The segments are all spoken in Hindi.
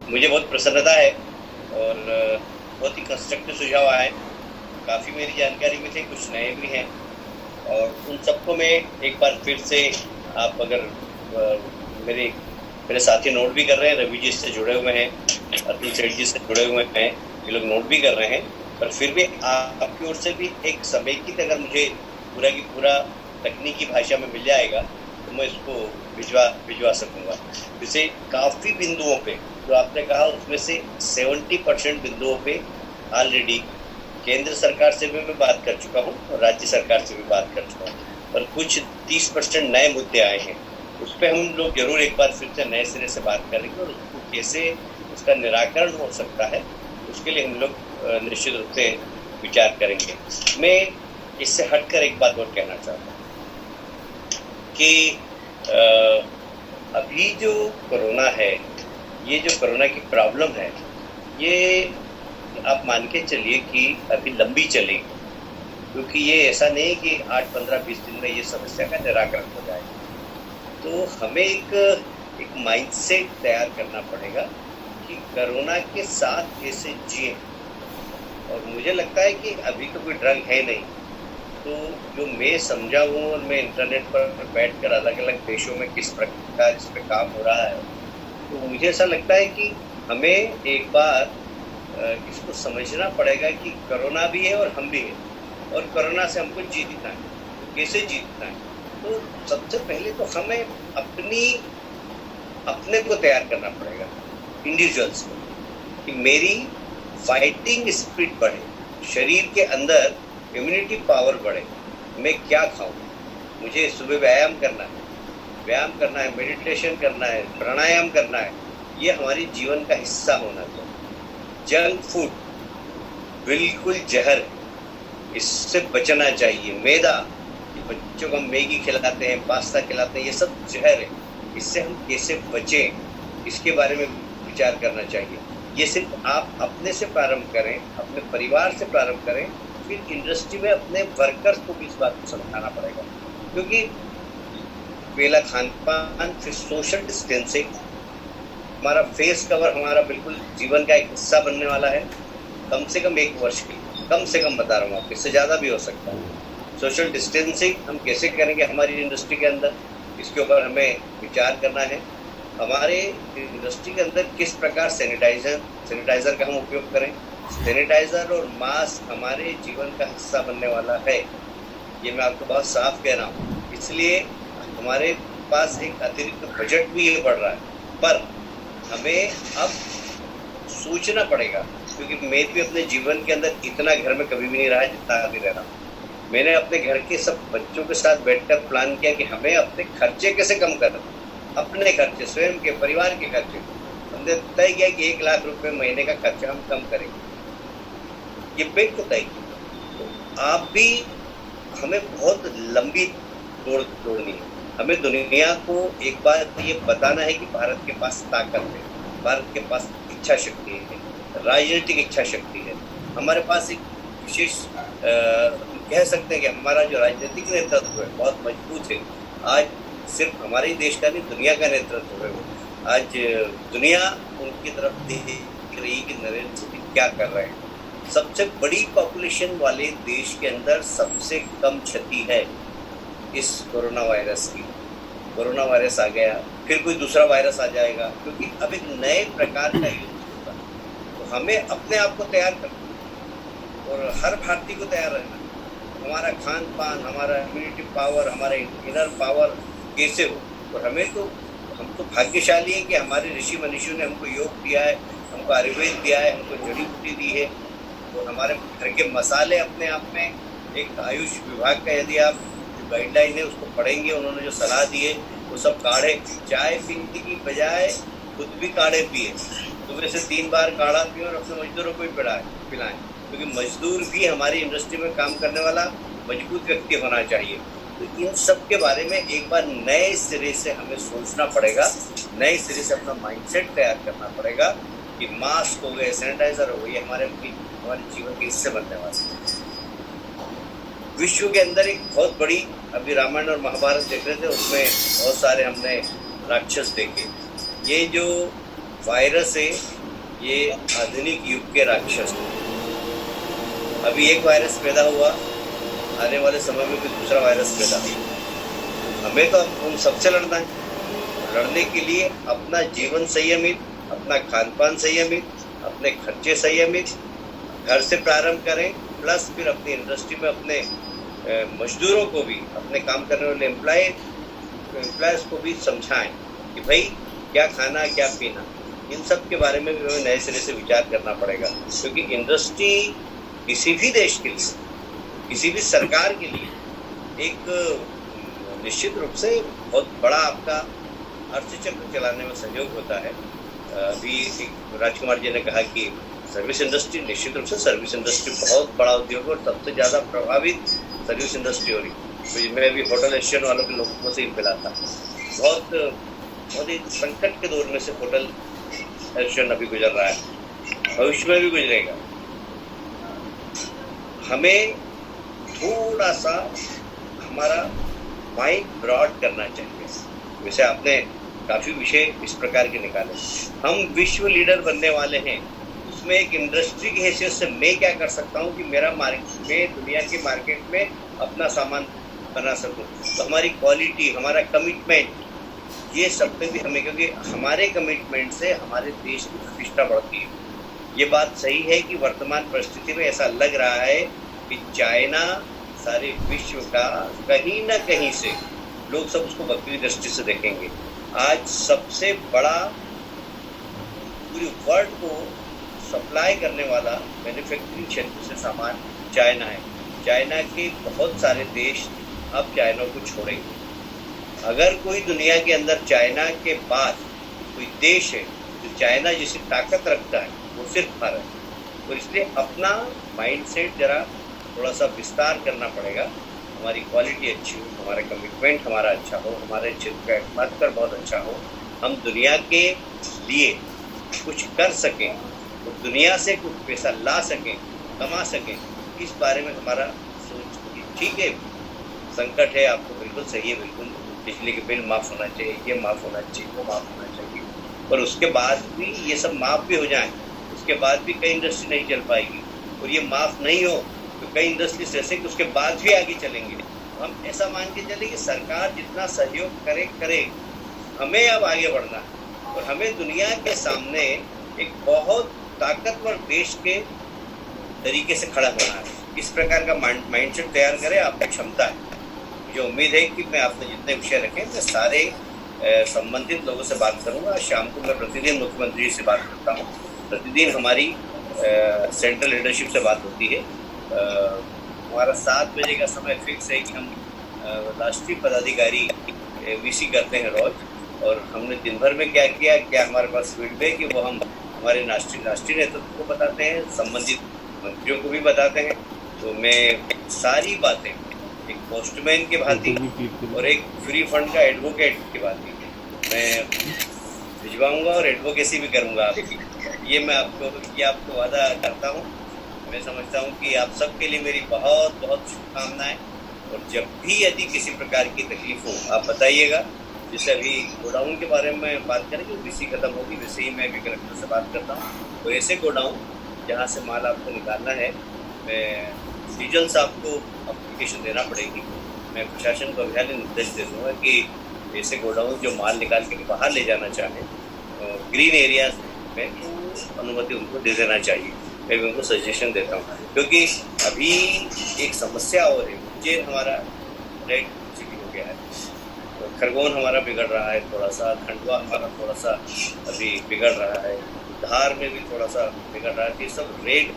मुझे बहुत प्रसन्नता है और बहुत ही कंस्ट्रक्टिव सुझाव आए। काफ़ी मेरी जानकारी में थे, कुछ नए भी हैं और उन सबको मैं एक बार फिर से, आप अगर मेरे मेरे साथी नोट भी कर रहे हैं, रवि जी से जुड़े हुए हैं, अतुल सेठ जी से जुड़े हुए हैं, ये लोग नोट भी कर रहे हैं, पर फिर भी आपकी ओर से भी एक समेकित अगर मुझे पूरा की पूरा तकनीकी भाषा में मिल जाएगा तो मैं इसको भिजवा सकूँगा। जैसे काफ़ी बिंदुओं पे जो आपने कहा उसमें से 70% बिंदुओं पे ऑलरेडी केंद्र सरकार से भी मैं बात कर चुका हूँ और राज्य सरकार से भी बात कर चुका हूँ, पर कुछ 30% नए मुद्दे आए हैं। उस पर हम लोग जरूर एक बार फिर से नए सिरे से बात करेंगे और उसको कैसे उसका निराकरण हो सकता है उसके लिए हम लोग निश्चित रूप से विचार करेंगे। मैं इससे हटकर एक बात और कहना चाहता हूँ कि अभी जो कोरोना है, ये जो कोरोना की प्रॉब्लम है, ये आप मान के चलिए कि अभी लंबी चलेगी, क्योंकि ये ऐसा नहीं कि 8, 15, 20 दिन में ये समस्या का निराकरण हो जाएगा। तो हमें एक माइंडसेट तैयार करना पड़ेगा कि कोरोना के साथ कैसे जिए। और मुझे लगता है कि अभी तो कोई ड्रग है नहीं, तो जो मैं समझा हूँ और मैं इंटरनेट पर बैठकर अलग अलग देशों में किस प्रकार इस पर काम हो रहा है, तो मुझे ऐसा लगता है कि हमें एक बार इसको समझना पड़ेगा कि कोरोना भी है और हम भी हैं, और कोरोना से हमको जीतना है। कैसे जीतना है? तो सबसे पहले तो हमें अपने को तैयार करना पड़ेगा इंडिविजुअल्स को, कि मेरी फाइटिंग स्पिरिट बढ़े, शरीर के अंदर इम्यूनिटी पावर बढ़े। मैं क्या खाऊं? मुझे सुबह व्यायाम करना है, मेडिटेशन करना है, प्राणायाम करना है। ये हमारी जीवन का हिस्सा होना चाहिए। जंक फूड बिल्कुल जहर है, इससे बचना चाहिए। मैदा, बच्चों को हम मैगी खिलाते हैं, पास्ता खिलाते हैं, ये सब जहर है। इससे हम कैसे बचें, इसके बारे में विचार करना चाहिए। ये सिर्फ आप अपने से प्रारंभ करें, अपने परिवार से प्रारंभ करें, फिर इंडस्ट्री में अपने वर्कर्स को भी इस बात को समझाना पड़ेगा। क्योंकि पहला खान पान, फिर सोशल डिस्टेंसिंग, हमारा फेस कवर हमारा बिल्कुल जीवन का एक हिस्सा बनने वाला है, कम से कम 1 वर्ष के लिए, कम से कम बता रहा हूँ आपको, इससे ज़्यादा भी हो सकता है। सोशल डिस्टेंसिंग हम कैसे करेंगे हमारी इंडस्ट्री के अंदर, इसके ऊपर हमें विचार करना है। हमारे इंडस्ट्री के अंदर किस प्रकार सैनिटाइज़र का हम उपयोग करें। सैनिटाइज़र और मास्क हमारे जीवन का हिस्सा बनने वाला है, ये मैं आपको बहुत साफ कह रहा हूँ। इसलिए हमारे पास एक अतिरिक्त बजट भी ये बढ़ रहा है, पर हमें अब सोचना पड़ेगा, क्योंकि मैं भी अपने जीवन के अंदर इतना घर में कभी भी नहीं रहा जितना अभी रह रहा हूँ। मैंने अपने घर के सब बच्चों के साथ बैठकर प्लान किया कि हमें अपने खर्चे कैसे कम करना, अपने खर्चे, स्वयं के, परिवार के खर्चे। हमने तय किया कि 1 लाख रुपए महीने का खर्चा हम कम करेंगे, ये पेट को तय किया। तो आप भी, हमें बहुत लंबी दौड़ दौड़नी है। हमें दुनिया को एक बार ये बताना है कि भारत के पास ताकत है, भारत के पास इच्छा शक्ति है, राजनीतिक इच्छा शक्ति है। हमारे पास एक विशेष कह सकते हैं कि हमारा जो राजनीतिक नेतृत्व है बहुत मजबूत है। आज सिर्फ हमारे ही देश का नहीं, दुनिया का नेतृत्व है वो। आज दुनिया उनकी तरफ देख रही है कि नरेंद्र मोदी क्या कर रहे हैं। सबसे बड़ी पॉपुलेशन वाले देश के अंदर सबसे कम क्षति है इस कोरोना वायरस की। कोरोना वायरस आ गया, फिर कोई दूसरा वायरस आ जाएगा, क्योंकि अब एक नए प्रकार का युद्ध होगा। तो हमें अपने आप को तैयार करना और हर भारतीय को तैयार रहना। हमारा खान पान, हमारा इम्यूनिटी पावर, हमारा इनर पावर कैसे हो। और हम तो भाग्यशाली हैं कि हमारे ऋषि मनीषियों ने हमको योग दिया है, हमको आयुर्वेद दिया है, हमको जड़ी बूटी दी है। तो हमारे घर के मसाले अपने आप में, एक आयुष विभाग का यदि आप गाइडलाइन है उसको पढ़ेंगे, उन्होंने जो सलाह दी है वो सब काढ़े, चाय पीने की बजाय खुद भी काढ़े पिए, सुबह से 3 बार काढ़ा पिए और अपने मजदूरों को भी पिलाएं, क्योंकि मजदूर भी हमारी इंडस्ट्री में काम करने वाला मजबूत व्यक्ति होना चाहिए। तो इन सब के बारे में एक बार नए सिरे से हमें सोचना पड़ेगा, नए सिरे से अपना माइंडसेट तैयार करना पड़ेगा कि मास्क हो गए, सैनिटाइजर हो गए, ये हमारे जीवन के हिस्से बनने वाले। विश्व के अंदर एक बहुत बड़ी, अभी रामायण और महाभारत देख रहे थे, उसमें बहुत सारे हमने राक्षस देखे। ये जो वायरस है ये आधुनिक युग के राक्षस हैं। अभी एक वायरस पैदा हुआ, आने वाले समय में भी दूसरा वायरस पैदा होगा। हमें तो उन सबसे लड़ना है। लड़ने के लिए अपना जीवन संयमित, अपना खान पान संयमित, अपने खर्चे संयमित घर से प्रारंभ करें, प्लस फिर अपनी इंडस्ट्री में अपने मजदूरों को भी, अपने काम करने वाले एम्प्लॉयज़ को भी समझाएं कि भाई क्या खाना क्या पीना, इन सब के बारे में भी हमें नए सिरे से विचार करना पड़ेगा। क्योंकि इंडस्ट्री किसी भी देश के लिए, किसी भी सरकार के लिए एक निश्चित रूप से बहुत बड़ा आपका अर्थचक्र चलाने में सहयोग होता है। अभी राजकुमार जी ने कहा कि सर्विस इंडस्ट्री, निश्चित रूप से सर्विस इंडस्ट्री बहुत बड़ा उद्योग है और सबसे ज़्यादा प्रभावित सर्विस इंडस्ट्री हो रही है। तो मैं भी होटल एशियन वालों के लोगों से ही मिला था। बहुत ही संकट के दौर में से होटल एशियन अभी गुजर रहा है, भविष्य में भी गुजरेगा। हमें थोड़ा सा हमारा माइंड ब्रॉड करना चाहिए। वैसे आपने काफ़ी विषय इस प्रकार के निकाले। हम विश्व लीडर बनने वाले हैं, उसमें एक इंडस्ट्री की हैसियत से मैं क्या कर सकता हूँ कि मेरा मार्केट में, दुनिया के मार्केट में अपना सामान बना सकूँ। तो हमारी क्वालिटी, हमारा कमिटमेंट, ये सब पे भी हमें, क्योंकि हमारे कमिटमेंट से हमारे देश की प्रतिष्ठा बढ़ती है। ये बात सही है कि वर्तमान परिस्थिति में ऐसा लग रहा है कि चाइना सारे विश्व का कहीं ना कहीं से लोग सब उसको बकरी दृष्टि से देखेंगे। आज सबसे बड़ा पूरी वर्ल्ड को सप्लाई करने वाला मैन्युफैक्चरिंग क्षेत्र से सामान चाइना है। चाइना के बहुत सारे देश अब चाइना को छोड़ेंगे। अगर कोई दुनिया के अंदर चाइना के बाद कोई देश है जो चाइना जैसी ताकत रखता है, वो सिर्फ भारत है। और इसलिए अपना माइंडसेट जरा थोड़ा सा विस्तार करना पड़ेगा। हमारी क्वालिटी अच्छी हो, हमारा कमिटमेंट हमारा अच्छा हो, हमारे क्षेत्र का एटमॉस्फेयर बहुत अच्छा हो, हम दुनिया के लिए कुछ कर सकें, तो दुनिया से कुछ पैसा ला सकें, कमा सकें, इस बारे में हमारा सोच। ठीक है, संकट है, आपको बिल्कुल सही है, बिल्कुल बिजली के बिल माफ़ होना चाहिए, ये माफ़ होना चाहिए, वो माफ़ होना चाहिए, पर उसके बाद भी ये सब माफ़ भी हो जाए, उसके बाद भी कई इंडस्ट्री नहीं चल पाएगी। और ये माफ़ नहीं हो तो कई इंडस्ट्रीज ऐसे कि उसके बाद भी आगे चलेंगे। हम ऐसा मान के चले कि सरकार जितना सहयोग करे, हमें अब आगे बढ़ना है और हमें दुनिया के सामने एक बहुत ताकतवर देश के तरीके से खड़ा होना है। इस प्रकार का माइंडसेट तैयार करें, आपकी क्षमता है। मुझे उम्मीद है कि मैं आपने जितने विषय रखे मैं सारे संबंधित लोगों से बात करूंगा। शाम को मैं प्रतिदिन मुख्यमंत्री जी से बात करता हूं, प्रतिदिन हमारी सेंट्रल लीडरशिप से बात होती है। हमारा 7 बजे का समय फिक्स है कि हम राष्ट्रीय पदाधिकारी वीसी करते हैं रोज, और हमने दिन भर में क्या किया, क्या हमारे पास फीडबैक है, वो हम हमारे राष्ट्रीय नेतृत्व को बताते हैं, संबंधित मंत्रियों को भी बताते हैं। तो मैं सारी बातें एक पोस्टमैन के भांति और एक फ्री फंड का एडवोकेट की भांति मैं भिजवाऊंगा और एडवोकेसी भी करूंगा आपकी। ये मैं आपको वादा करता हूँ। मैं समझता हूँ कि आप सबके लिए मेरी बहुत बहुत शुभकामनाएं, और जब भी यदि किसी प्रकार की तकलीफ हो आप बताइएगा। जैसे अभी गोडाउन के बारे में बात करेंगे, वीसी खत्म होगी, वैसे ही मैं भी कलेक्टर से बात करता हूँ। तो ऐसे गोडाउन जहाँ से माल आपको निकालना है, मैं डीजल से आपको अप्लीकेशन देना पड़ेगी। मैं प्रशासन को अभियान निर्देश दे दूँगा कि ऐसे गोडाउन जो माल निकाल के बाहर ले जाना चाहें, ग्रीन एरियाज में अनुमति उनको दे देना चाहिए। मैं भी उनको सजेशन देता हूँ, क्योंकि अभी एक समस्या और है। उज्जैन हमारा रेड सिटी हो गया है, खरगोन हमारा बिगड़ रहा है थोड़ा सा, खंडवा हमारा थोड़ा सा अभी बिगड़ रहा है, धार में भी थोड़ा सा बिगड़ रहा है। ये सब रेड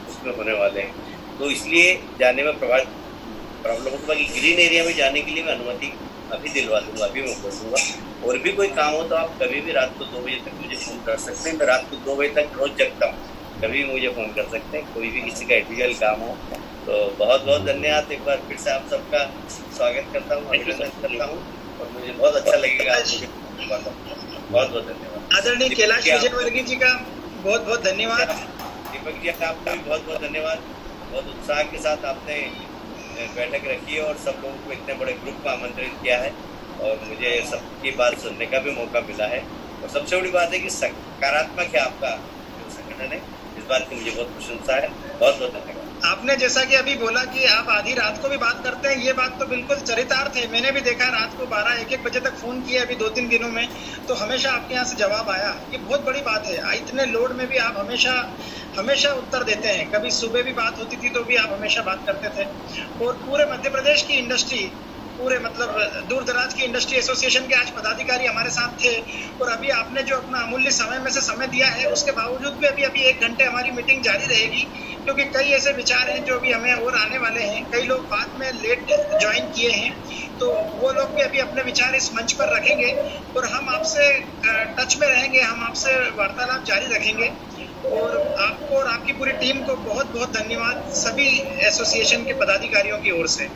उसमें होने वाले हैं, तो इसलिए जाने में प्रॉब्लम होगा कि ग्रीन एरिया में जाने के लिए मैं अनुमति अभी दिलवा दूँगा, अभी मैं बोल दूँगा। और भी कोई काम हो तो आप कभी भी रात को 2 बजे तक मुझे फ़ोन कर सकते हैं। मैं रात को 2 बजे तक रोज़ जगता हूँ, कभी भी मुझे फ़ोन कर सकते हैं, कोई भी किसी का एडिशनल काम हो। तो बहुत बहुत धन्यवाद। एक बार फिर से आप सबका स्वागत करता हूँ, अभिनंदन करता हूँ, और मुझे बहुत अच्छा लगेगा। बहुत बहुत धन्यवाद। आदरणीय कैलाश विजयवर्गीय जी का बहुत बहुत धन्यवाद। दीपक जी आपका भी बहुत बहुत धन्यवाद। बहुत उत्साह के साथ आपने बैठक रखी है और सब लोगों को इतने बड़े ग्रुप में आमंत्रित किया है। और मुझे सबकी बात सुनने का भी मौका मिला है। और सबसे बड़ी बात है कि सकारात्मक है आपका जो संगठन है, इस बात की मुझे बहुत प्रशंसा है। बहुत बहुत धन्यवाद। आपने जैसा कि अभी बोला कि आप आधी रात को भी बात करते हैं, ये बात तो बिल्कुल चरितार्थ है। मैंने भी देखा रात को 12-1 बजे तक फोन किया अभी 2-3 दिनों में, तो हमेशा आपके यहाँ से जवाब आया। ये बहुत बड़ी बात है। इतने लोड में भी आप हमेशा उत्तर देते हैं। कभी सुबह भी बात होती थी तो भी आप हमेशा बात करते थे। और पूरे मध्य प्रदेश की इंडस्ट्री, पूरे मतलब दूर दराज की इंडस्ट्री एसोसिएशन के आज पदाधिकारी हमारे साथ थे। और अभी आपने जो अपना अमूल्य समय में से समय दिया है, उसके बावजूद भी अभी 1 घंटे हमारी मीटिंग जारी रहेगी, क्योंकि कई ऐसे विचार हैं जो अभी हमें और आने वाले हैं। कई लोग बाद में लेट ज्वाइन किए हैं, तो वो लोग भी अभी अपने विचार इस मंच पर रखेंगे और हम आपसे टच में रहेंगे, हम आपसे वार्तालाप जारी रखेंगे। और आपको और आपकी पूरी टीम को बहुत बहुत धन्यवाद सभी एसोसिएशन के पदाधिकारियों की ओर से।